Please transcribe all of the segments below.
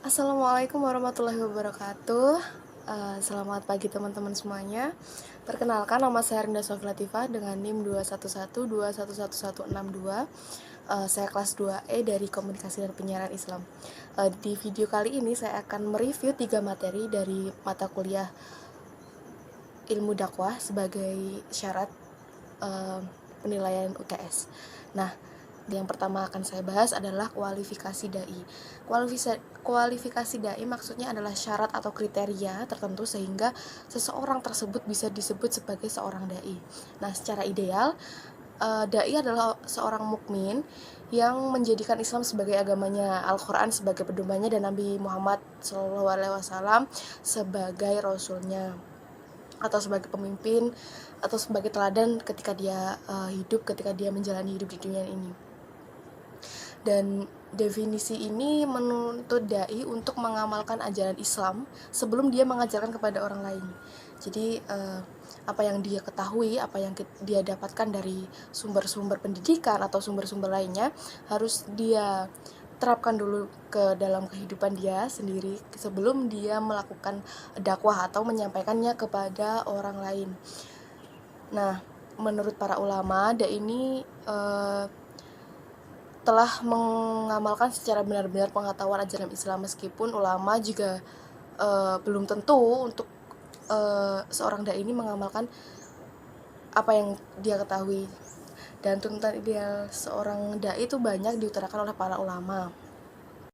Assalamualaikum warahmatullahi wabarakatuh. Selamat pagi teman-teman semuanya. Perkenalkan, nama saya Rinda Sofi Latifah dengan NIM 211211162. Saya kelas 2E dari Komunikasi dan Penyiaran Islam. Di video kali ini saya akan mereview 3 materi dari mata kuliah Ilmu Dakwah sebagai syarat penilaian UTS. Nah, yang pertama akan saya bahas adalah kualifikasi dai. Kualifikasi dai maksudnya adalah syarat atau kriteria tertentu sehingga seseorang tersebut bisa disebut sebagai seorang dai. Nah, secara ideal, dai adalah seorang mukmin yang menjadikan Islam sebagai agamanya, Al-Quran sebagai pedomannya, dan Nabi Muhammad SAW sebagai rasulnya, atau sebagai pemimpin, atau sebagai teladan ketika dia ketika dia menjalani hidup di dunia ini. Dan definisi ini menuntut dai untuk mengamalkan ajaran Islam sebelum dia mengajarkan kepada orang lain. Jadi apa yang dia ketahui, apa yang dia dapatkan dari sumber-sumber pendidikan atau sumber-sumber lainnya harus dia terapkan dulu ke dalam kehidupan dia sendiri sebelum dia melakukan dakwah atau menyampaikannya kepada orang lain. Nah, menurut para ulama, dai ini telah mengamalkan secara benar-benar pengetahuan ajaran Islam, meskipun ulama juga belum tentu untuk seorang dai ini mengamalkan apa yang dia ketahui. Dan tuntutan ideal seorang dai itu banyak diutarakan oleh para ulama.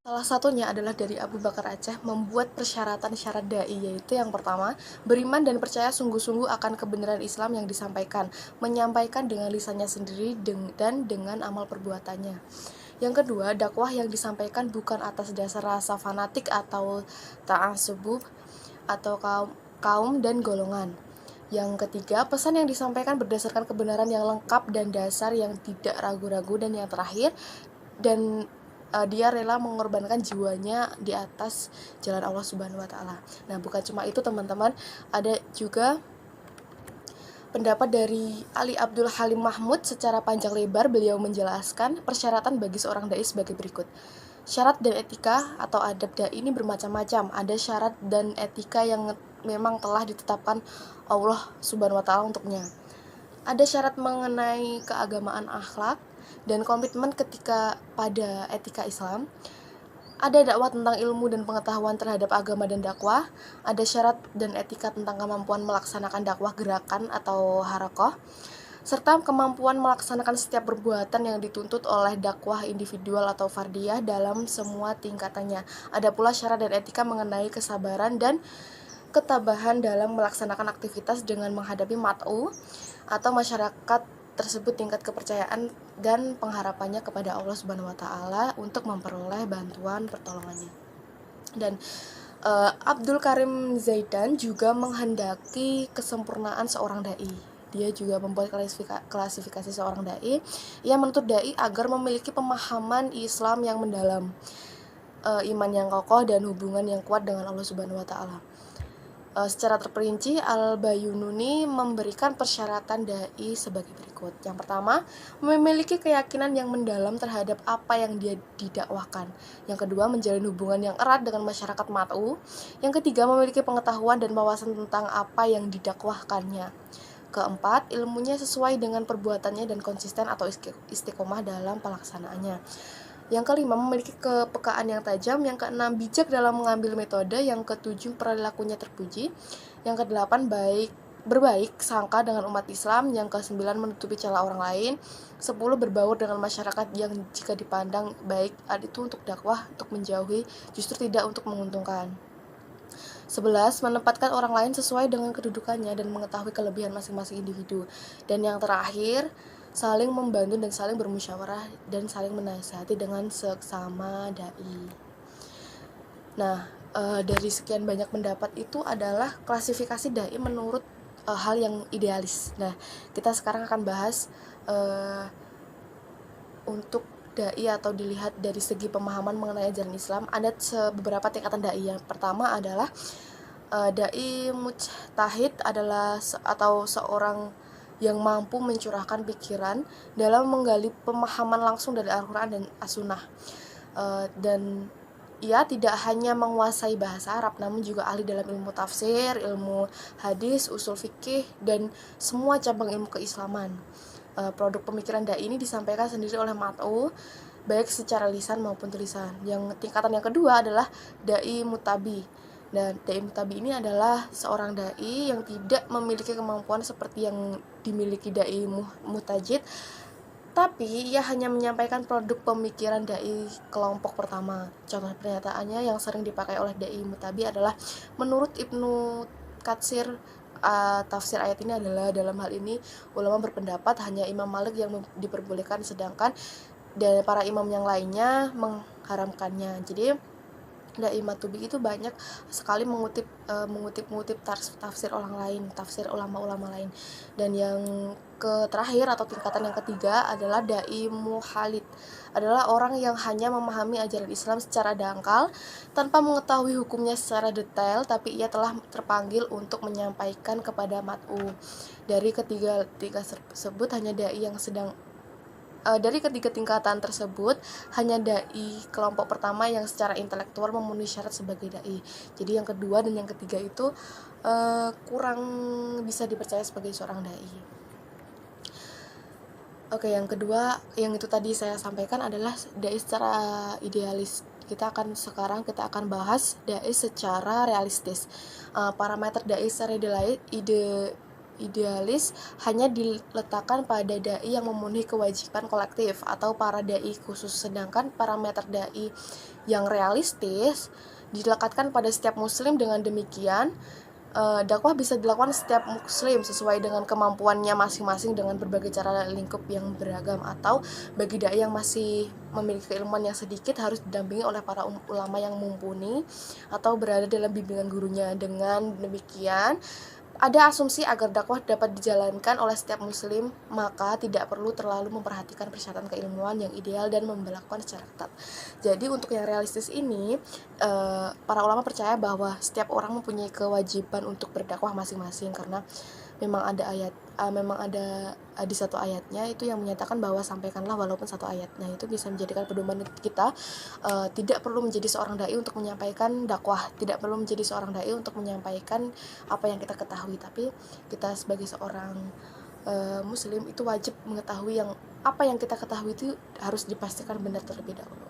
Salah satunya adalah dari Abu Bakar Aceh membuat persyaratan syarat dai, yaitu yang pertama, beriman dan percaya sungguh-sungguh akan kebenaran Islam yang disampaikan, menyampaikan dengan lisannya sendiri dan dengan amal perbuatannya. Yang kedua, dakwah yang disampaikan bukan atas dasar rasa fanatik atau ta'assub atau kaum dan golongan. Yang ketiga, pesan yang disampaikan berdasarkan kebenaran yang lengkap dan dasar yang tidak ragu-ragu. Dan yang terakhir, dia rela mengorbankan jiwanya di atas jalan Allah Subhanahu wa taala. Nah, bukan cuma itu teman-teman, ada juga pendapat dari Ali Abdul Halim Mahmud secara panjang lebar. Beliau menjelaskan persyaratan bagi seorang dai sebagai berikut. Syarat dan etika atau adab dai ini bermacam-macam. Ada syarat dan etika yang memang telah ditetapkan Allah Subhanahu wa taala untuknya. Ada syarat mengenai keagamaan, akhlak, dan komitmen ketika pada etika Islam. Ada dakwah tentang ilmu dan pengetahuan terhadap agama dan dakwah. Ada syarat dan etika tentang kemampuan melaksanakan dakwah gerakan atau harokoh, serta kemampuan melaksanakan setiap perbuatan yang dituntut oleh dakwah individual atau fardiyah dalam semua tingkatannya. Ada pula syarat dan etika mengenai kesabaran dan ketabahan dalam melaksanakan aktivitas dengan menghadapi mat'u atau masyarakat tersebut, tingkat kepercayaan dan pengharapannya kepada Allah Subhanahu wa taala untuk memperoleh bantuan pertolongannya. Dan Abdul Karim Zaidan juga menghendaki kesempurnaan seorang dai. Dia juga membuat klasifikasi seorang dai yang menuntut dai agar memiliki pemahaman Islam yang mendalam, iman yang kokoh, dan hubungan yang kuat dengan Allah Subhanahu wa taala. Secara terperinci, Al-Bayununi memberikan persyaratan dai sebagai berikut. Yang pertama, memiliki keyakinan yang mendalam terhadap apa yang dia didakwahkan. Yang kedua, menjalin hubungan yang erat dengan masyarakat mat'u. Yang ketiga, memiliki pengetahuan dan wawasan tentang apa yang didakwahkannya. Keempat, ilmunya sesuai dengan perbuatannya dan konsisten atau istiqomah dalam pelaksanaannya. Yang kelima, memiliki kepekaan yang tajam. Yang keenam, bijak dalam mengambil metode. Yang ketujuh, perilakunya terpuji. Yang kedelapan, berbaik sangka dengan umat Islam. Yang kesembilan, menutupi celah orang lain. 10, berbaur dengan masyarakat yang jika dipandang baik itu untuk dakwah, untuk menjauhi, justru tidak untuk menguntungkan. 11, menempatkan orang lain sesuai dengan kedudukannya dan mengetahui kelebihan masing-masing individu. Dan yang terakhir, saling membantu dan saling bermusyawarah dan saling menasihati dengan sesama dai. Nah, dari sekian banyak pendapat itu adalah klasifikasi dai menurut hal yang idealis. Nah, kita sekarang akan bahas untuk dai atau dilihat dari segi pemahaman mengenai ajaran Islam. Ada beberapa tingkatan dai. Yang pertama adalah dai mujtahid adalah atau seorang yang mampu mencurahkan pikiran dalam menggali pemahaman langsung dari Al-Quran dan As-Sunnah. Dan ia tidak hanya menguasai bahasa Arab, namun juga ahli dalam ilmu tafsir, ilmu hadis, usul fikih, dan semua cabang ilmu keislaman. Produk pemikiran dai ini disampaikan sendiri oleh Mat'u, baik secara lisan maupun tulisan. Yang tingkatan yang kedua adalah dai mutabi. Dan dai mutabi ini adalah seorang dai yang tidak memiliki kemampuan seperti yang dimiliki dai mutajid, tapi ia hanya menyampaikan produk pemikiran dai kelompok pertama. Contoh pernyataannya yang sering dipakai oleh dai mutabi adalah, menurut Ibnu Katsir, tafsir ayat ini adalah, dalam hal ini ulama berpendapat hanya Imam Malik yang diperbolehkan, sedangkan dari para imam yang lainnya mengharamkannya. Jadi dai matubi itu banyak sekali mengutip tafsir orang lain, tafsir ulama-ulama lain. Dan yang terakhir atau tingkatan yang ketiga adalah dai muhalid, adalah orang yang hanya memahami ajaran Islam secara dangkal tanpa mengetahui hukumnya secara detail, tapi ia telah terpanggil untuk menyampaikan kepada mat'u. Dari ketiga tersebut hanya dai yang sedang dari ketiga tingkatan tersebut, hanya dai kelompok pertama yang secara intelektual memenuhi syarat sebagai dai. Jadi yang kedua dan yang ketiga itu kurang bisa dipercaya sebagai seorang dai. Oke, yang kedua yang itu tadi saya sampaikan adalah dai secara idealis. Kita akan bahas dai secara realistis. Parameter dai secara idealis hanya diletakkan pada dai yang memenuhi kewajiban kolektif atau para dai khusus, sedangkan parameter dai yang realistis dilekatkan pada setiap muslim. Dengan demikian, dakwah bisa dilakukan setiap muslim sesuai dengan kemampuannya masing-masing dengan berbagai cara lingkup yang beragam, atau bagi dai yang masih memiliki keilmuan yang sedikit harus didampingi oleh para ulama yang mumpuni atau berada dalam bimbingan gurunya. Dengan demikian, ada asumsi agar dakwah dapat dijalankan oleh setiap muslim, maka tidak perlu terlalu memperhatikan persyaratan keilmuan yang ideal dan memperlakukan secara ketat. Jadi untuk yang realistis ini, para ulama percaya bahwa setiap orang mempunyai kewajiban untuk berdakwah masing-masing, karena memang ada di satu ayatnya itu yang menyatakan bahwa sampaikanlah walaupun satu ayat. Nah, itu bisa menjadikan pedoman kita. Tidak perlu menjadi seorang dai untuk menyampaikan dakwah, tidak perlu menjadi seorang dai untuk menyampaikan apa yang kita ketahui, tapi kita sebagai seorang muslim itu wajib mengetahui apa yang kita ketahui itu harus dipastikan benar terlebih dahulu.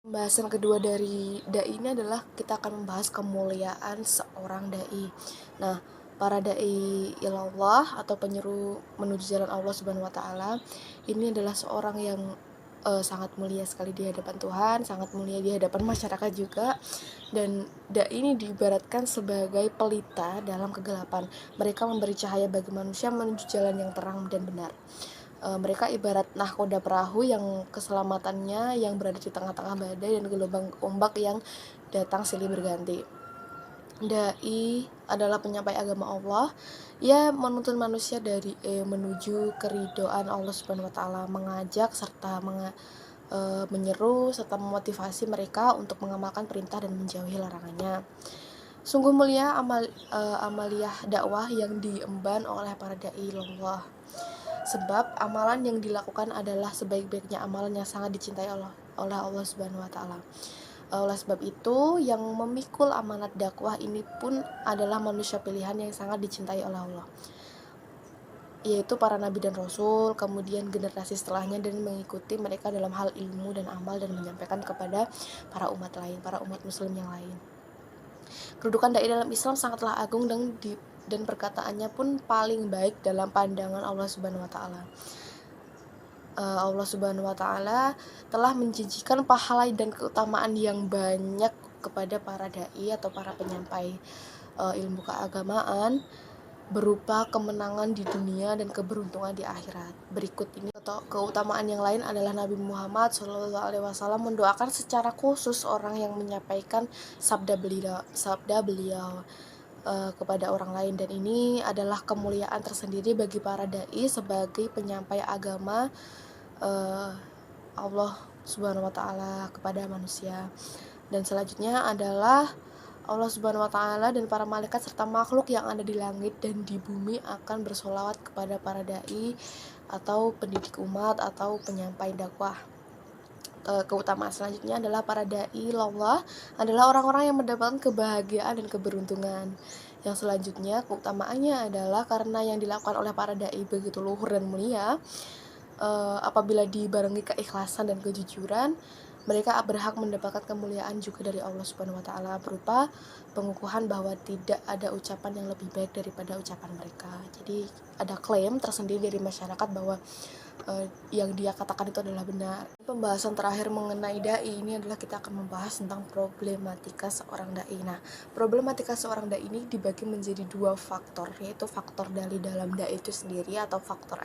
Pembahasan kedua dari dai ini adalah kita akan membahas kemuliaan seorang dai. Nah, para dai ilallah atau penyeru menuju jalan Allah Subhanahu wa taala ini adalah seorang yang sangat mulia sekali di hadapan Tuhan, sangat mulia di hadapan masyarakat juga. Dan dai ini diibaratkan sebagai pelita dalam kegelapan. Mereka memberi cahaya bagi manusia menuju jalan yang terang dan benar. Mereka ibarat nahkoda perahu yang keselamatannya yang berada di tengah-tengah badai dan gelombang ombak yang datang silih berganti. Dai adalah penyampai agama Allah. Ia menuntun manusia menuju keridhaan Allah Subhanahu wa taala, mengajak serta menyeru serta memotivasi mereka untuk mengamalkan perintah dan menjauhi larangannya. Sungguh mulia amaliyah dakwah yang diemban oleh para dai Allah. Sebab amalan yang dilakukan adalah sebaik-baiknya amalan yang sangat dicintai oleh Allah Subhanahu wa taala. Oleh sebab itu, yang memikul amanat dakwah ini pun adalah manusia pilihan yang sangat dicintai oleh Allah, yaitu para nabi dan rasul, kemudian generasi setelahnya, dan mengikuti mereka dalam hal ilmu dan amal dan menyampaikan kepada para umat muslim yang lain. Kedudukan dai dalam Islam sangatlah agung dan perkataannya pun paling baik dalam pandangan Allah Subhanahu wa taala. Allah Subhanahu wa taala telah menjanjikan pahala dan keutamaan yang banyak kepada para dai atau para penyampai ilmu keagamaan, berupa kemenangan di dunia dan keberuntungan di akhirat. Berikut ini keutamaan yang lain adalah Nabi Muhammad SAW mendoakan secara khusus orang yang menyampaikan sabda beliau kepada orang lain, dan ini adalah kemuliaan tersendiri bagi para dai sebagai penyampai agama Allah Subhanahu wa taala kepada manusia. Dan selanjutnya adalah Allah Subhanahu wa taala dan para malaikat serta makhluk yang ada di langit dan di bumi akan bersolawat kepada para dai atau pendidik umat atau penyampai dakwah. keutamaan selanjutnya adalah para dai ilallah adalah orang-orang yang mendapatkan kebahagiaan dan keberuntungan. Yang selanjutnya keutamaannya adalah karena yang dilakukan oleh para dai begitu luhur dan mulia, apabila dibarengi keikhlasan dan kejujuran, mereka berhak mendapatkan kemuliaan juga dari Allah Subhanahu wa taala berupa pengukuhan bahwa tidak ada ucapan yang lebih baik daripada ucapan mereka. Jadi ada klaim tersendiri dari masyarakat bahwa yang dia katakan itu adalah benar. Pembahasan terakhir mengenai dai ini adalah kita akan membahas tentang problematika seorang dai. Nah, problematika seorang dai ini dibagi menjadi dua faktor, yaitu faktor dari dalam dai itu sendiri atau faktor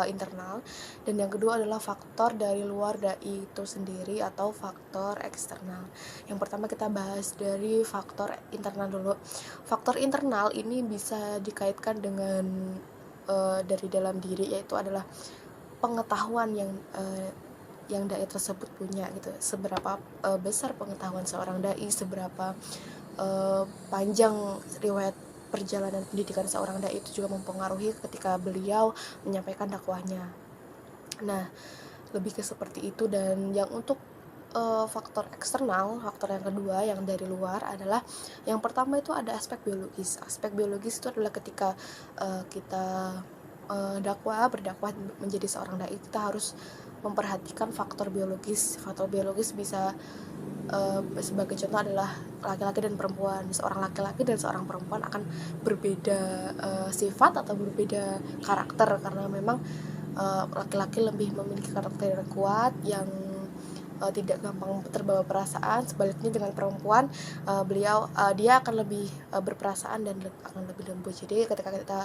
internal, dan yang kedua adalah faktor dari luar dai itu sendiri atau faktor eksternal. Yang pertama kita bahas dari faktor internal dulu. Faktor internal ini bisa dikaitkan dengan dari dalam diri, yaitu adalah pengetahuan yang dai tersebut punya gitu. Seberapa besar pengetahuan seorang dai, seberapa panjang riwayat perjalanan pendidikan seorang dai itu juga mempengaruhi ketika beliau menyampaikan dakwahnya. Nah, lebih ke seperti itu. Dan yang untuk faktor eksternal, faktor yang kedua yang dari luar adalah yang pertama itu ada aspek biologis. Aspek biologis itu adalah ketika kita berdakwah menjadi seorang dai, kita harus memperhatikan faktor biologis. Faktor biologis bisa sebagai contoh adalah laki-laki dan perempuan. Seorang laki-laki dan seorang perempuan akan berbeda sifat atau berbeda karakter, karena memang laki-laki lebih memiliki karakter yang kuat, yang tidak gampang terbawa perasaan. Sebaliknya dengan perempuan, dia akan lebih berperasaan dan akan lebih lembut. Jadi ketika kita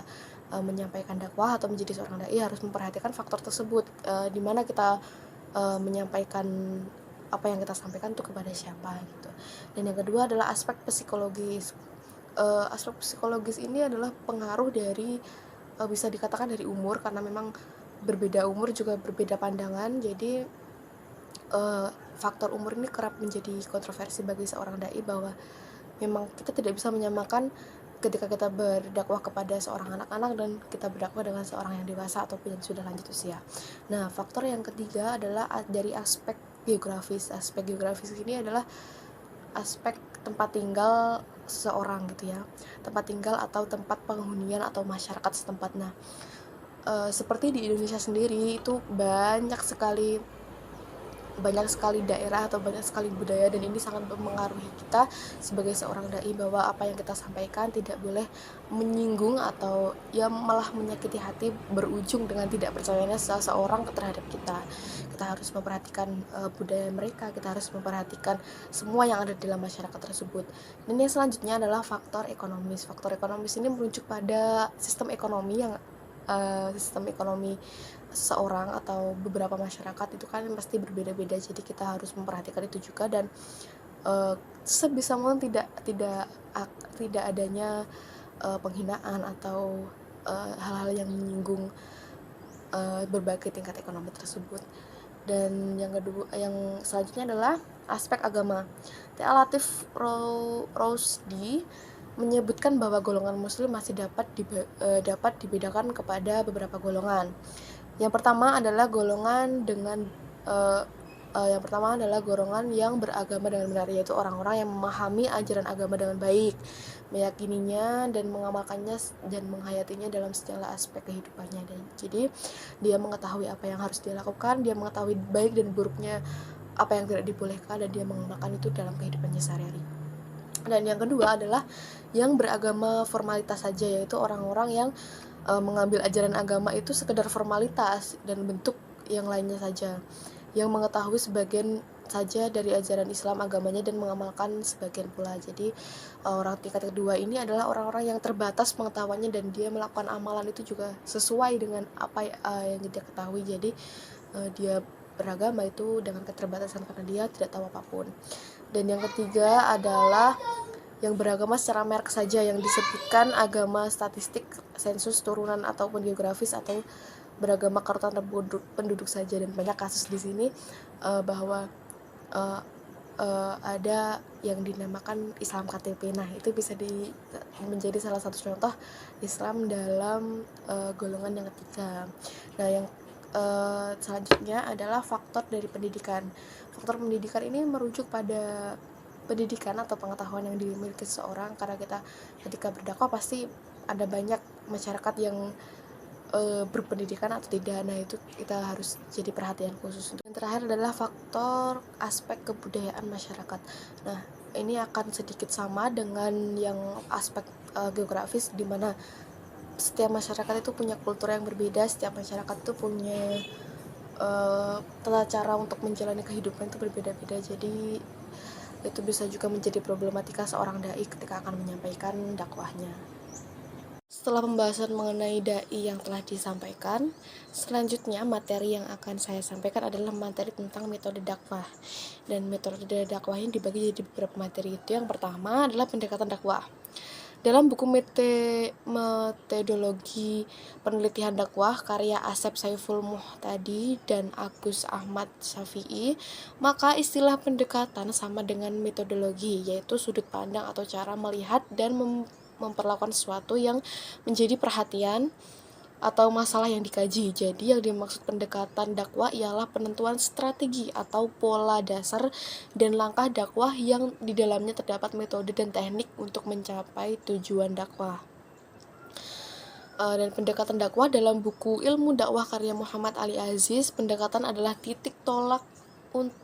menyampaikan dakwah atau menjadi seorang dai harus memperhatikan faktor tersebut, di mana kita menyampaikan apa yang kita sampaikan itu kepada siapa gitu. Dan yang kedua adalah aspek psikologis. Aspek psikologis ini adalah pengaruh dari bisa dikatakan dari umur, karena memang berbeda umur juga berbeda pandangan. Jadi faktor umur ini kerap menjadi kontroversi bagi seorang dai, bahwa memang kita tidak bisa menyamakan ketika kita berdakwah kepada seorang anak-anak dan kita berdakwah dengan seorang yang dewasa ataupun yang sudah lanjut usia. Nah, faktor yang ketiga adalah dari aspek geografis. Aspek geografis ini adalah aspek tempat tinggal seseorang gitu ya, tempat tinggal atau tempat penghunian atau masyarakat setempat. Nah, seperti di Indonesia sendiri itu banyak sekali daerah atau banyak sekali budaya, dan ini sangat mempengaruhi kita sebagai seorang dai, bahwa apa yang kita sampaikan tidak boleh menyinggung atau ya malah menyakiti hati, berujung dengan tidak percayanya seseorang terhadap kita. Kita harus memperhatikan budaya mereka, kita harus memperhatikan semua yang ada di dalam masyarakat tersebut. Dan yang selanjutnya adalah faktor ekonomis. Faktor ekonomis ini merujuk pada sistem ekonomi seseorang atau beberapa masyarakat itu kan pasti berbeda-beda. Jadi kita harus memperhatikan itu juga, dan sebisa mungkin tidak adanya penghinaan atau hal-hal yang menyinggung berbagai tingkat ekonomi tersebut. Dan yang selanjutnya adalah aspek agama. Latif Rosdi menyebutkan bahwa golongan muslim masih dapat dibedakan kepada beberapa golongan. Yang pertama adalah golongan yang beragama dengan benar, yaitu orang-orang yang memahami ajaran agama dengan baik, meyakininya dan mengamalkannya dan menghayatinya dalam segala aspek kehidupannya. Dan jadi dia mengetahui apa yang harus dia lakukan, dia mengetahui baik dan buruknya apa yang tidak dibolehkan, dan dia mengamalkan itu dalam kehidupannya sehari-hari. Dan yang kedua adalah yang beragama formalitas saja, yaitu orang-orang yang mengambil ajaran agama itu sekedar formalitas dan bentuk yang lainnya saja, yang mengetahui sebagian saja dari ajaran Islam agamanya dan mengamalkan sebagian pula. Jadi orang tingkat kedua ini adalah orang-orang yang terbatas pengetahuannya, dan dia melakukan amalan itu juga sesuai dengan apa yang dia ketahui. Jadi dia beragama itu dengan keterbatasan karena dia tidak tahu apapun. Dan yang ketiga adalah yang beragama secara merek saja, yang disebutkan agama statistik, sensus turunan ataupun geografis, atau beragama karutan penduduk saja. Dan banyak kasus di sini bahwa ada yang dinamakan Islam KTP. Nah, itu bisa menjadi salah satu contoh Islam dalam golongan yang ketiga. Nah, yang Selanjutnya adalah faktor dari pendidikan. Faktor pendidikan ini merujuk pada pendidikan atau pengetahuan yang dimiliki seseorang, karena kita ketika berdakwah pasti ada banyak masyarakat yang berpendidikan atau tidak. Nah, itu kita harus jadi perhatian khusus. Yang terakhir adalah faktor aspek kebudayaan masyarakat. Nah, ini akan sedikit sama dengan yang aspek geografis, di mana setiap masyarakat itu punya kultur yang berbeda, setiap masyarakat itu punya tata cara untuk menjalani kehidupan itu berbeda-beda. Jadi itu bisa juga menjadi problematika seorang dai ketika akan menyampaikan dakwahnya. Setelah pembahasan mengenai dai yang telah disampaikan, selanjutnya materi yang akan saya sampaikan adalah materi tentang metode dakwah. Dan metode dakwah ini dibagi jadi beberapa materi. Itu yang pertama adalah pendekatan dakwah. Dalam buku metodologi penelitian dakwah karya Asep Saiful Muhtadi dan Agus Ahmad Syafi'i, maka istilah pendekatan sama dengan metodologi, yaitu sudut pandang atau cara melihat dan memperlakukan sesuatu yang menjadi perhatian atau masalah yang dikaji. Jadi yang dimaksud pendekatan dakwah ialah penentuan strategi atau pola dasar dan langkah dakwah yang di dalamnya terdapat metode dan teknik untuk mencapai tujuan dakwah. Dan pendekatan dakwah dalam buku Ilmu Dakwah karya Muhammad Ali Aziz, pendekatan adalah titik tolak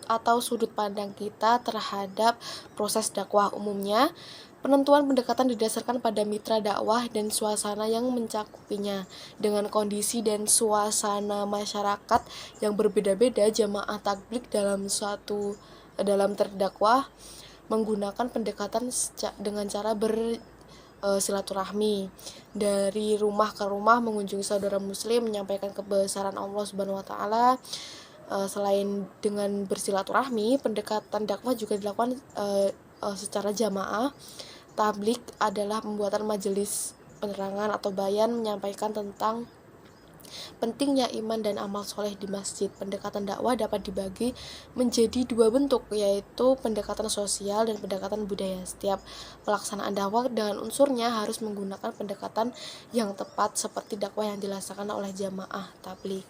atau sudut pandang kita terhadap proses dakwah. Umumnya penentuan pendekatan didasarkan pada mitra dakwah dan suasana yang mencakupinya. Dengan kondisi dan suasana masyarakat yang berbeda-beda, jamaah tabligh dalam terdakwah menggunakan pendekatan dengan cara silaturahmi dari rumah ke rumah, mengunjungi saudara muslim, menyampaikan kebesaran Allah Subhanahu wa taala. Selain dengan bersilaturahmi, pendekatan dakwah juga dilakukan secara jamaah. Tabligh adalah pembuatan majelis penerangan atau bayan menyampaikan tentang pentingnya iman dan amal soleh di masjid. Pendekatan dakwah dapat dibagi menjadi dua bentuk, yaitu pendekatan sosial dan pendekatan budaya. Setiap pelaksanaan dakwah dengan unsurnya harus menggunakan pendekatan yang tepat, seperti dakwah yang dilaksanakan oleh jamaah tabligh.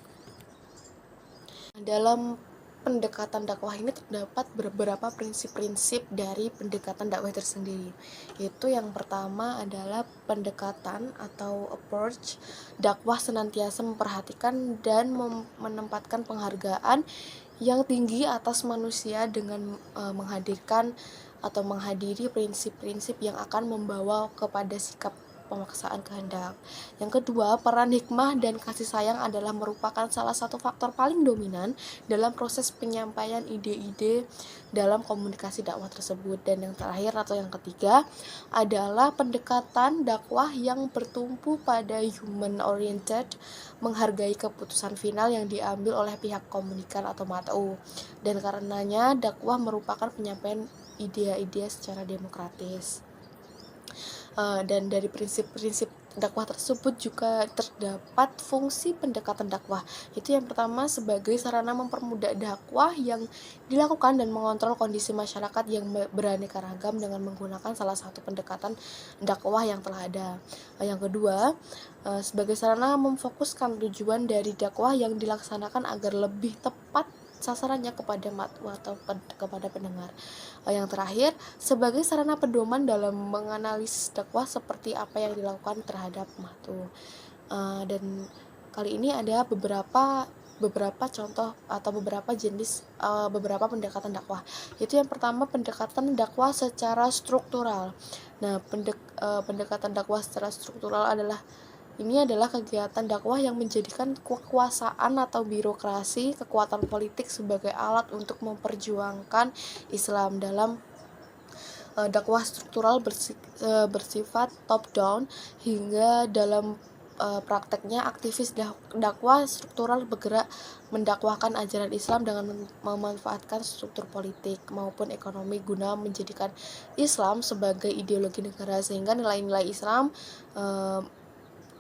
Dalam pendekatan dakwah ini terdapat beberapa prinsip-prinsip dari pendekatan dakwah tersendiri. Yaitu yang pertama adalah pendekatan atau approach. Dakwah senantiasa memperhatikan dan menempatkan penghargaan yang tinggi atas manusia dengan menghadirkan atau menghadiri prinsip-prinsip yang akan membawa kepada sikap pemaksaan kehendak. Yang kedua, peran hikmah dan kasih sayang adalah merupakan salah satu faktor paling dominan dalam proses penyampaian ide-ide dalam komunikasi dakwah tersebut. Dan yang terakhir atau yang ketiga adalah pendekatan dakwah yang bertumpu pada human oriented, menghargai keputusan final yang diambil oleh pihak komunikan atau mat'u. Dan karenanya dakwah merupakan penyampaian ide-ide secara demokratis. Dan dari prinsip-prinsip dakwah tersebut juga terdapat fungsi pendekatan dakwah. Itu yang pertama sebagai sarana mempermudah dakwah yang dilakukan dan mengontrol kondisi masyarakat yang beraneka ragam dengan menggunakan salah satu pendekatan dakwah yang telah ada. Yang kedua, sebagai sarana memfokuskan tujuan dari dakwah yang dilaksanakan agar lebih tepat sasarannya kepada mat'u atau kepada pendengar. Yang terakhir, sebagai sarana pedoman dalam menganalisis dakwah seperti apa yang dilakukan terhadap mat'u. Dan kali ini ada beberapa contoh atau beberapa jenis beberapa pendekatan dakwah. Itu yang pertama, pendekatan dakwah secara struktural. Nah, pendekatan dakwah secara struktural adalah kegiatan dakwah yang menjadikan kekuasaan atau birokrasi, kekuatan politik sebagai alat untuk memperjuangkan Islam. Dalam dakwah struktural bersifat top down, hingga dalam prakteknya aktivis dakwah struktural bergerak mendakwahkan ajaran Islam dengan memanfaatkan struktur politik maupun ekonomi guna menjadikan Islam sebagai ideologi negara, sehingga nilai-nilai Islam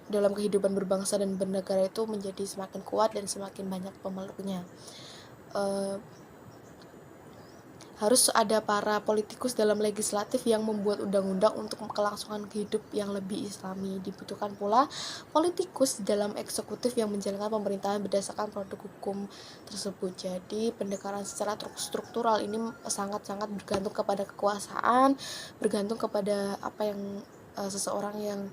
dalam kehidupan berbangsa dan bernegara itu menjadi semakin kuat dan semakin banyak pemeluknya. harus ada para politikus dalam legislatif yang membuat undang-undang untuk kelangsungan hidup yang lebih islami. Dibutuhkan pula politikus dalam eksekutif yang menjalankan pemerintahan berdasarkan produk hukum tersebut. Jadi pendekatan secara struktural ini sangat-sangat bergantung kepada kekuasaan, bergantung kepada apa yang seseorang yang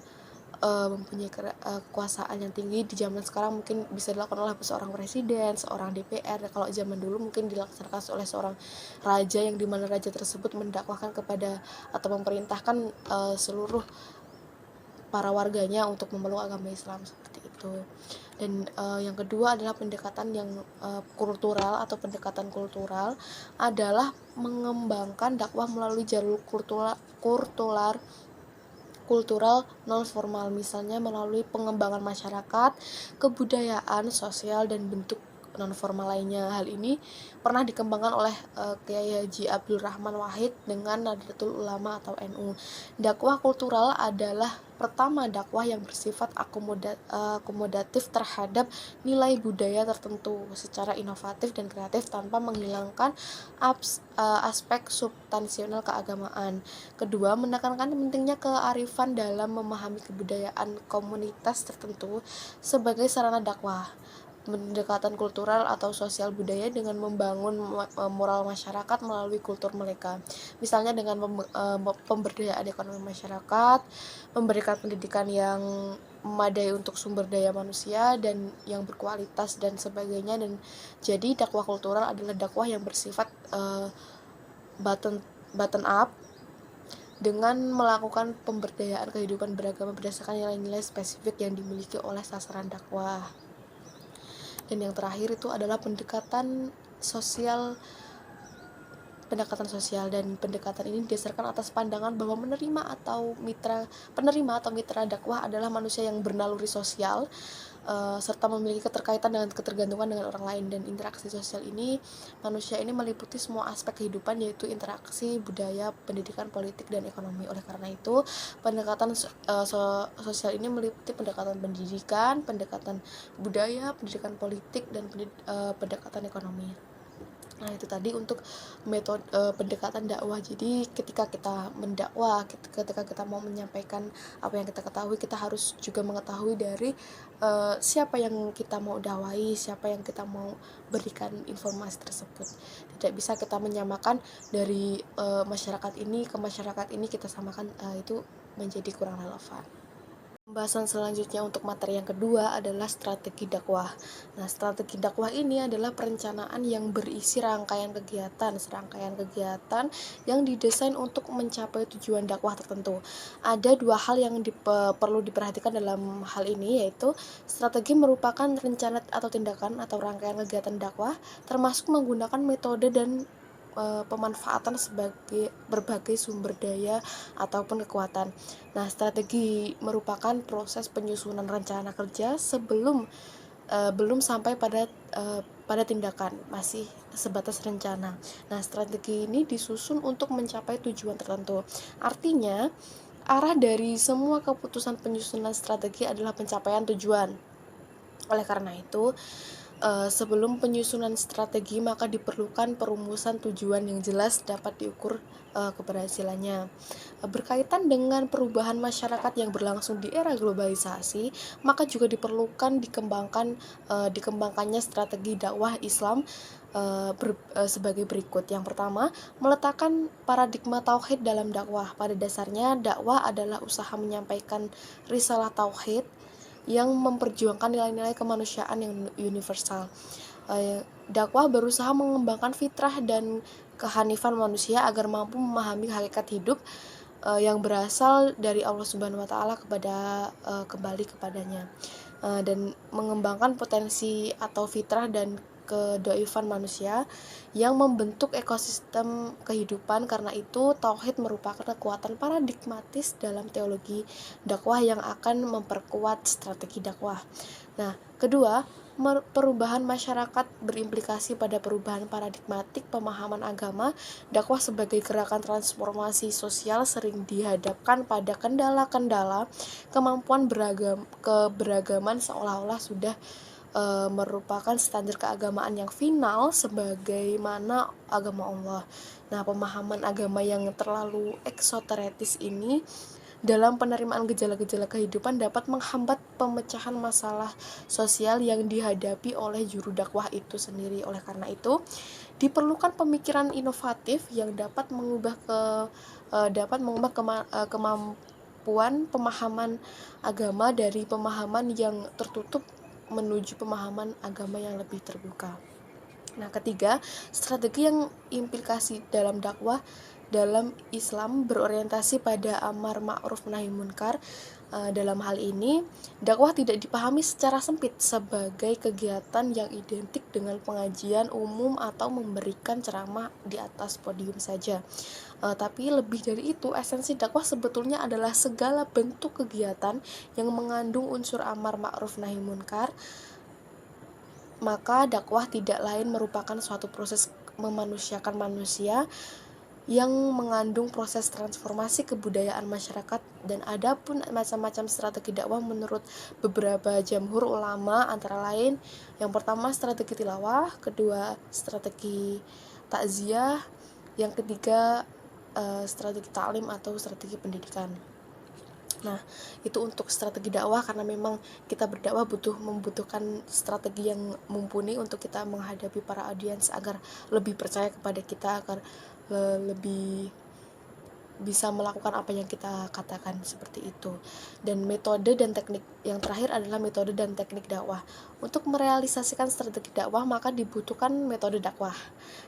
mempunyai kekuasaan yang tinggi. Di zaman sekarang mungkin bisa dilakukan oleh seorang presiden, seorang DPR. Kalau zaman dulu mungkin dilaksanakan oleh seorang raja, yang dimana raja tersebut mendakwahkan kepada atau memerintahkan seluruh para warganya untuk memeluk agama Islam, seperti itu. Dan yang kedua adalah pendekatan yang kultural atau pendekatan kultural adalah mengembangkan dakwah melalui jalur kultural non formal, misalnya melalui pengembangan masyarakat, kebudayaan, sosial, dan bentuk non formal lainnya. Hal ini pernah dikembangkan oleh Kiai Haji Abdul Rahman Wahid dengan Nahdlatul Ulama atau NU. Dakwah kultural adalah pertama dakwah yang bersifat akomodatif terhadap nilai budaya tertentu secara inovatif dan kreatif tanpa menghilangkan aspek substansional keagamaan. Kedua, menekankan pentingnya kearifan dalam memahami kebudayaan komunitas tertentu sebagai sarana dakwah. Pendekatan kultural atau sosial budaya dengan membangun moral masyarakat melalui kultur mereka, misalnya dengan pemberdayaan ekonomi masyarakat, memberikan pendidikan yang memadai untuk sumber daya manusia dan yang berkualitas dan sebagainya. Dan jadi dakwah kultural adalah dakwah yang bersifat bottom up dengan melakukan pemberdayaan kehidupan beragama berdasarkan nilai-nilai spesifik yang dimiliki oleh sasaran dakwah. Dan yang terakhir itu adalah pendekatan sosial, dan pendekatan ini didasarkan atas pandangan bahwa penerima atau mitra dakwah adalah manusia yang bernaluri sosial, serta memiliki keterkaitan dengan ketergantungan dengan orang lain. Dan interaksi sosial ini, manusia ini meliputi semua aspek kehidupan, yaitu interaksi, budaya, pendidikan, politik, dan ekonomi. Oleh karena itu, pendekatan sosial ini meliputi pendekatan pendidikan, pendekatan budaya, pendidikan politik, dan pendekatan ekonomi. Nah, itu tadi untuk metode pendekatan dakwah. Jadi ketika kita mendakwah, ketika kita mau menyampaikan apa yang kita ketahui, kita harus juga mengetahui dari siapa yang kita mau dakwai, siapa yang kita mau berikan informasi tersebut. Tidak bisa kita menyamakan dari masyarakat ini ke masyarakat ini, kita samakan, itu menjadi kurang relevan. Pembahasan selanjutnya untuk materi yang kedua adalah strategi dakwah. Nah, strategi dakwah ini adalah perencanaan yang berisi serangkaian kegiatan yang didesain untuk mencapai tujuan dakwah tertentu. Ada dua hal yang perlu diperhatikan dalam hal ini, yaitu strategi merupakan rencana atau tindakan atau rangkaian kegiatan dakwah, termasuk menggunakan metode dan pemanfaatan sebagai berbagai sumber daya ataupun kekuatan. Nah, strategi merupakan proses penyusunan rencana kerja sebelum belum sampai pada tindakan, masih sebatas rencana. Nah, strategi ini disusun untuk mencapai tujuan tertentu. Artinya, arah dari semua keputusan penyusunan strategi adalah pencapaian tujuan. Oleh karena itu, sebelum penyusunan strategi, maka diperlukan perumusan tujuan yang jelas dapat diukur keberhasilannya. Berkaitan dengan perubahan masyarakat yang berlangsung di era globalisasi, maka juga diperlukan dikembangkannya strategi dakwah Islam sebagai berikut. Yang pertama, meletakkan paradigma tauhid dalam dakwah. Pada dasarnya, dakwah adalah usaha menyampaikan risalah tauhid yang memperjuangkan nilai-nilai kemanusiaan yang universal. Dakwah berusaha mengembangkan fitrah dan kehanifan manusia agar mampu memahami hakikat hidup yang berasal dari Allah Subhanahu wa taala kembali kepadanya, dan mengembangkan potensi atau fitrah dan kedoifan manusia yang membentuk ekosistem kehidupan. Karena itu, tauhid merupakan kekuatan paradigmatis dalam teologi dakwah yang akan memperkuat strategi dakwah. Nah, kedua, perubahan masyarakat berimplikasi pada perubahan paradigmatik pemahaman agama. Dakwah sebagai gerakan transformasi sosial sering dihadapkan pada kendala-kendala kemampuan keberagaman seolah-olah sudah merupakan standar keagamaan yang final sebagaimana agama Allah. Nah, pemahaman agama yang terlalu eksoteretis ini dalam penerimaan gejala-gejala kehidupan dapat menghambat pemecahan masalah sosial yang dihadapi oleh juru dakwah itu sendiri. Oleh karena itu, diperlukan pemikiran inovatif yang dapat mengubah kemampuan pemahaman agama dari pemahaman yang tertutup menuju pemahaman agama yang lebih terbuka. Nah, ketiga, strategi yang implikasi dalam dakwah dalam Islam berorientasi pada amar ma'ruf nahi munkar. Dalam hal ini, dakwah tidak dipahami secara sempit sebagai kegiatan yang identik dengan pengajian umum atau memberikan ceramah di atas podium saja. Tapi lebih dari itu, esensi dakwah sebetulnya adalah segala bentuk kegiatan yang mengandung unsur amar ma'ruf nahi munkar. Maka dakwah tidak lain merupakan suatu proses memanusiakan manusia yang mengandung proses transformasi kebudayaan masyarakat. Dan ada pun macam-macam strategi dakwah menurut beberapa jamhur ulama, antara lain yang pertama strategi tilawah, kedua strategi takziah, yang ketiga strategi taklim atau strategi pendidikan. Nah, itu untuk strategi dakwah, karena memang kita berdakwah membutuhkan strategi yang mumpuni untuk kita menghadapi para audiens agar lebih percaya kepada kita, agar lebih bisa melakukan apa yang kita katakan, seperti itu. Dan metode dan teknik yang terakhir adalah metode dan teknik dakwah. Untuk merealisasikan strategi dakwah maka dibutuhkan metode dakwah.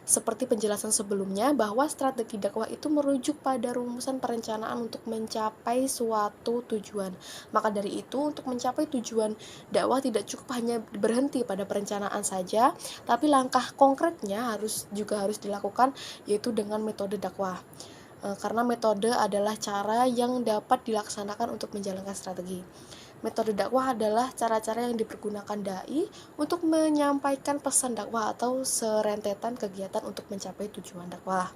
Seperti penjelasan sebelumnya, bahwa strategi dakwah itu merujuk pada rumusan perencanaan untuk mencapai suatu tujuan. Maka dari itu, untuk mencapai tujuan dakwah tidak cukup hanya berhenti pada perencanaan saja, tapi langkah konkretnya harus dilakukan, yaitu dengan metode dakwah. Karena metode adalah cara yang dapat dilaksanakan untuk menjalankan strategi. Metode dakwah adalah cara-cara yang dipergunakan dai untuk menyampaikan pesan dakwah atau serentetan kegiatan untuk mencapai tujuan dakwah.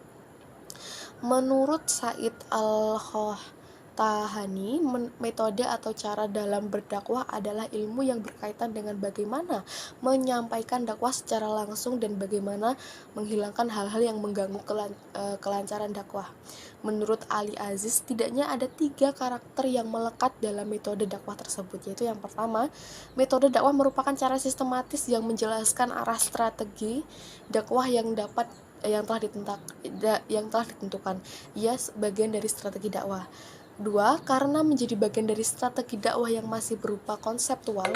Menurut Said Al-Khahtani, metode atau cara dalam berdakwah adalah ilmu yang berkaitan dengan bagaimana menyampaikan dakwah secara langsung dan bagaimana menghilangkan hal-hal yang mengganggu kelancaran dakwah. Menurut Ali Aziz, setidaknya ada 3 karakter yang melekat dalam metode dakwah tersebut, yaitu yang pertama, metode dakwah merupakan cara sistematis yang menjelaskan arah strategi dakwah yang telah ditentukan. Ia bagian dari strategi dakwah. 2, karena menjadi bagian dari strategi dakwah yang masih berupa konseptual,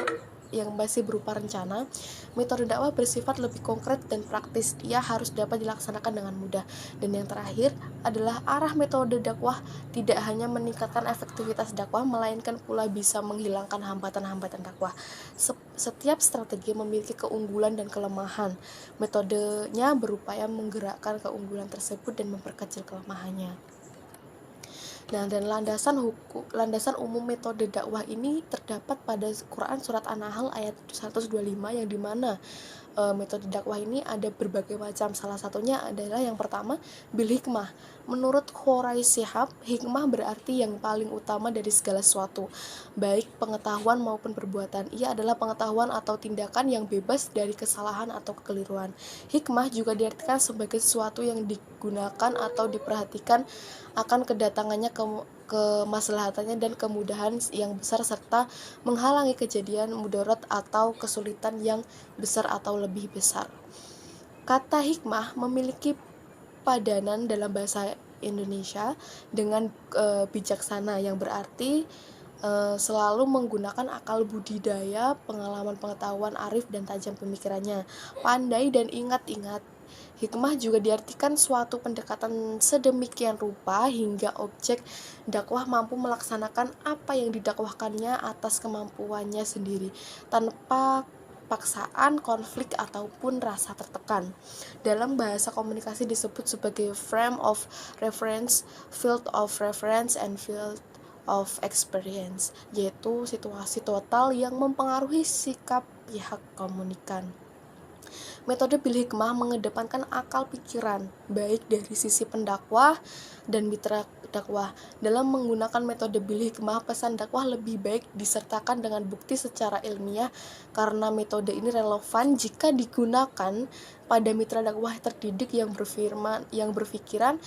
yang masih berupa rencana, metode dakwah bersifat lebih konkret dan praktis. Ia harus dapat dilaksanakan dengan mudah. Dan yang terakhir adalah arah metode dakwah tidak hanya meningkatkan efektivitas dakwah, melainkan pula bisa menghilangkan hambatan-hambatan dakwah. Setiap strategi memiliki keunggulan dan kelemahan. Metodenya berupaya menggerakkan keunggulan tersebut dan memperkecil kelemahannya. Nah, dan landasan umum metode dakwah ini terdapat pada Quran surat An-Nahl ayat 125, yang dimana metode dakwah ini ada berbagai macam. Salah satunya adalah yang pertama, bil hikmah. Menurut Quraish Shihab, hikmah berarti yang paling utama dari segala sesuatu, baik pengetahuan maupun perbuatan. Ia adalah pengetahuan atau tindakan yang bebas dari kesalahan atau kekeliruan. Hikmah juga diartikan sebagai sesuatu yang digunakan atau diperhatikan akan kedatangannya kemaslahatannya dan kemudahan yang besar, serta menghalangi kejadian mudarat atau kesulitan yang besar atau lebih besar. Kata hikmah memiliki padanan dalam bahasa Indonesia dengan bijaksana, yang berarti selalu menggunakan akal budidaya, pengalaman pengetahuan arif dan tajam pemikirannya, pandai dan ingat-ingat. Hikmah juga diartikan suatu pendekatan sedemikian rupa hingga objek dakwah mampu melaksanakan apa yang didakwahkannya atas kemampuannya sendiri, tanpa paksaan, konflik, ataupun rasa tertekan. Dalam bahasa komunikasi disebut sebagai frame of reference, field of reference, and field of experience, yaitu situasi total yang mempengaruhi sikap pihak komunikan. Metode bil hikmah mengedepankan akal pikiran, baik dari sisi pendakwah dan mitra dakwah. Dalam menggunakan metode bil hikmah, pesan dakwah lebih baik disertakan dengan bukti secara ilmiah karena metode ini relevan jika digunakan pada mitra dakwah terdidik yang berpikiran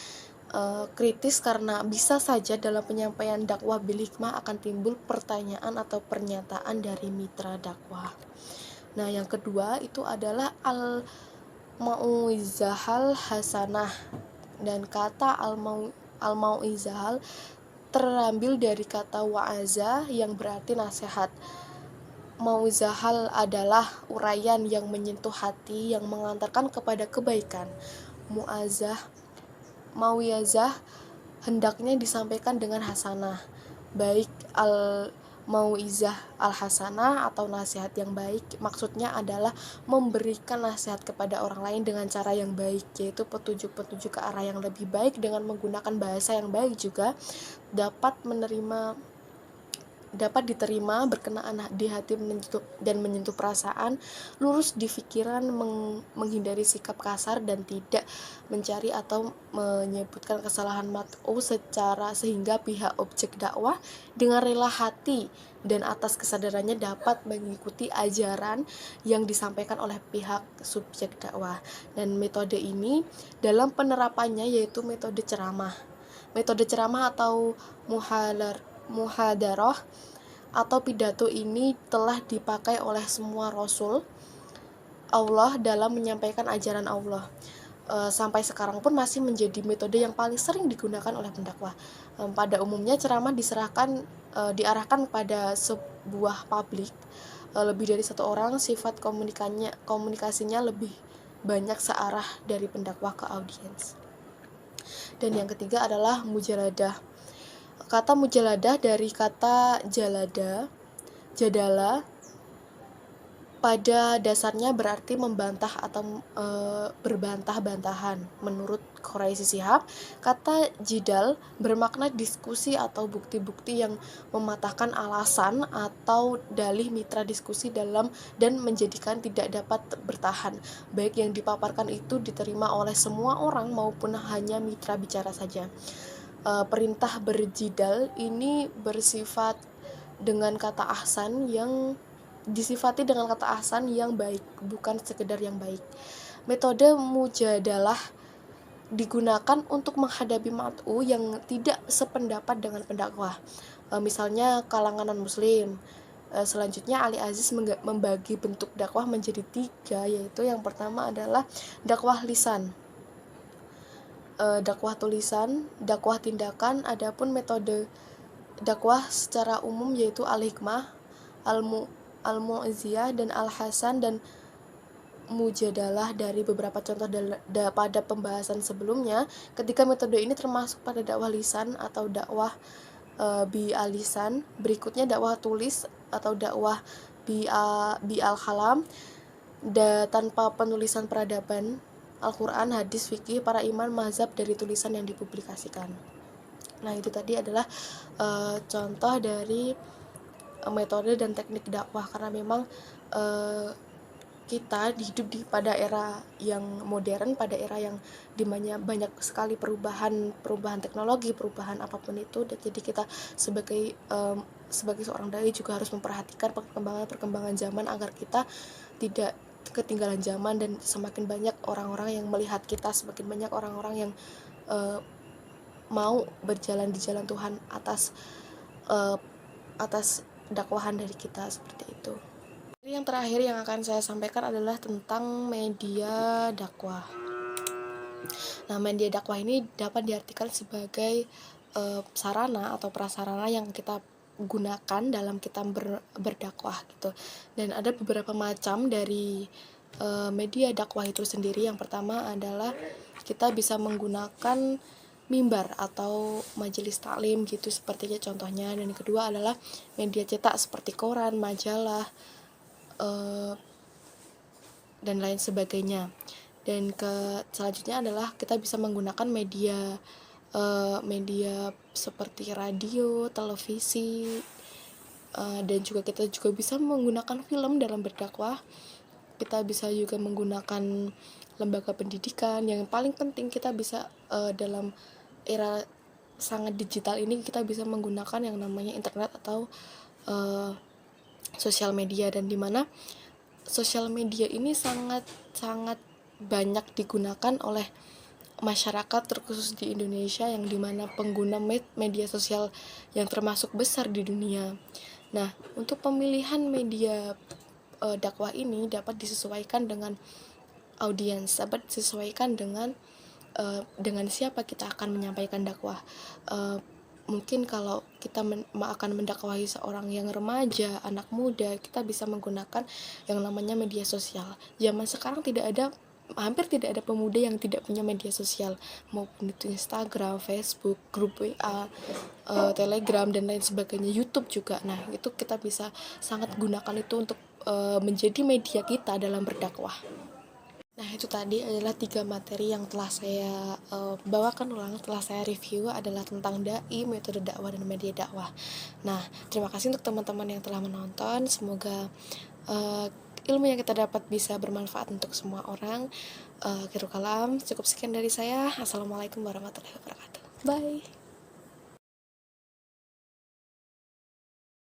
kritis, karena bisa saja dalam penyampaian dakwah bil hikmah akan timbul pertanyaan atau pernyataan dari mitra dakwah. Nah, yang kedua itu adalah al-mau'izahal hasanah, dan kata al-mau'izahal terambil dari kata wa'aza yang berarti nasihat. Mau'izahal adalah uraian yang menyentuh hati yang mengantarkan kepada kebaikan. Mau'izah hendaknya disampaikan dengan hasanah, baik mau'izah al-hasanah atau nasihat yang baik, maksudnya adalah memberikan nasihat kepada orang lain dengan cara yang baik, yaitu petunjuk-petunjuk ke arah yang lebih baik dengan menggunakan bahasa yang baik juga dapat diterima, berkenaan di hati dan menyentuh perasaan, lurus di pikiran, menghindari sikap kasar dan tidak mencari atau menyebutkan kesalahan mat'u sehingga pihak objek dakwah dengan rela hati dan atas kesadarannya dapat mengikuti ajaran yang disampaikan oleh pihak subjek dakwah. Dan metode ini dalam penerapannya yaitu metode ceramah. Metode ceramah atau muhadarah atau pidato ini telah dipakai oleh semua rasul Allah dalam menyampaikan ajaran Allah. Sampai sekarang pun masih menjadi metode yang paling sering digunakan oleh pendakwah. Pada umumnya ceramah diarahkan pada sebuah publik lebih dari satu orang, sifat komunikasinya lebih banyak searah dari pendakwah ke audiens. Dan yang ketiga adalah mujaladah. Kata mujaladah dari kata jadala, pada dasarnya berarti membantah atau berbantah-bantahan. Menurut Quraisy Shihab, kata jidal bermakna diskusi atau bukti-bukti yang mematahkan alasan atau dalih mitra diskusi dan menjadikan tidak dapat bertahan, baik yang dipaparkan itu diterima oleh semua orang maupun hanya mitra bicara saja. Perintah berjidal ini disifati dengan kata ahsan yang baik, bukan sekedar yang baik. Metode mujadalah digunakan untuk menghadapi mat'u yang tidak sependapat dengan pendakwah, misalnya kalangan non-muslim. Selanjutnya Ali Aziz membagi bentuk dakwah menjadi 3, yaitu yang pertama adalah dakwah lisan, dakwah tulisan, dakwah tindakan. Adapun metode dakwah secara umum yaitu al-hikmah, al-mu'iziyah, dan al-hasan dan mujadalah. Dari beberapa contoh pada pembahasan sebelumnya, ketika metode ini termasuk pada dakwah lisan atau dakwah bi al-lisan. Berikutnya dakwah tulis atau dakwah bi al-kalam, tanpa penulisan peradaban, Al-Quran, hadis, fikih, para imam, mazhab dari tulisan yang dipublikasikan. Nah, itu tadi adalah contoh dari metode dan teknik dakwah, karena memang kita hidup pada era yang modern, pada era yang dimana banyak sekali perubahan teknologi, perubahan apapun itu. Dan jadi kita sebagai seorang dai juga harus memperhatikan perkembangan zaman agar kita tidak ketinggalan zaman, dan semakin banyak orang-orang yang melihat kita, semakin banyak orang-orang yang mau berjalan di jalan Tuhan atas dakwahan dari kita, seperti itu. Yang terakhir yang akan saya sampaikan adalah tentang media dakwah. Nah, media dakwah ini dapat diartikan sebagai sarana atau prasarana yang kita gunakan dalam kita berdakwah gitu. Dan ada beberapa macam dari media dakwah itu sendiri. Yang pertama adalah kita bisa menggunakan mimbar atau majelis taklim gitu sepertinya contohnya. Dan yang kedua adalah media cetak seperti koran, majalah, dan lain sebagainya. Dan selanjutnya adalah kita bisa menggunakan media seperti radio, televisi, dan kita juga bisa menggunakan film dalam berdakwah. kita bisa juga menggunakan lembaga pendidikan. Yang paling penting kita bisa dalam era sangat digital ini, kita bisa menggunakan yang namanya internet atau sosial media, dan dimana sosial media ini sangat banyak digunakan oleh masyarakat, terkhusus di Indonesia, yang dimana pengguna media sosial yang termasuk besar di dunia. Nah, untuk pemilihan media dakwah ini dapat disesuaikan dengan audiens, dapat disesuaikan dengan siapa kita akan menyampaikan dakwah. Mungkin kalau kita akan mendakwahi seorang yang remaja, anak muda, kita bisa menggunakan yang namanya media sosial. Zaman sekarang hampir tidak ada pemuda yang tidak punya media sosial, maupun itu Instagram, Facebook, grup WA, Telegram, dan lain sebagainya, YouTube juga. Nah, itu kita bisa sangat gunakan itu untuk menjadi media kita dalam berdakwah. Nah, itu tadi adalah 3 materi yang telah saya bawakan ulang, telah saya review, adalah tentang dai, metode dakwah, dan media dakwah. Nah, terima kasih untuk teman-teman yang telah menonton. Semoga ilmu yang kita dapat bisa bermanfaat untuk semua orang. Akhirul kalam, cukup sekian dari saya. Assalamualaikum warahmatullahi wabarakatuh. Bye.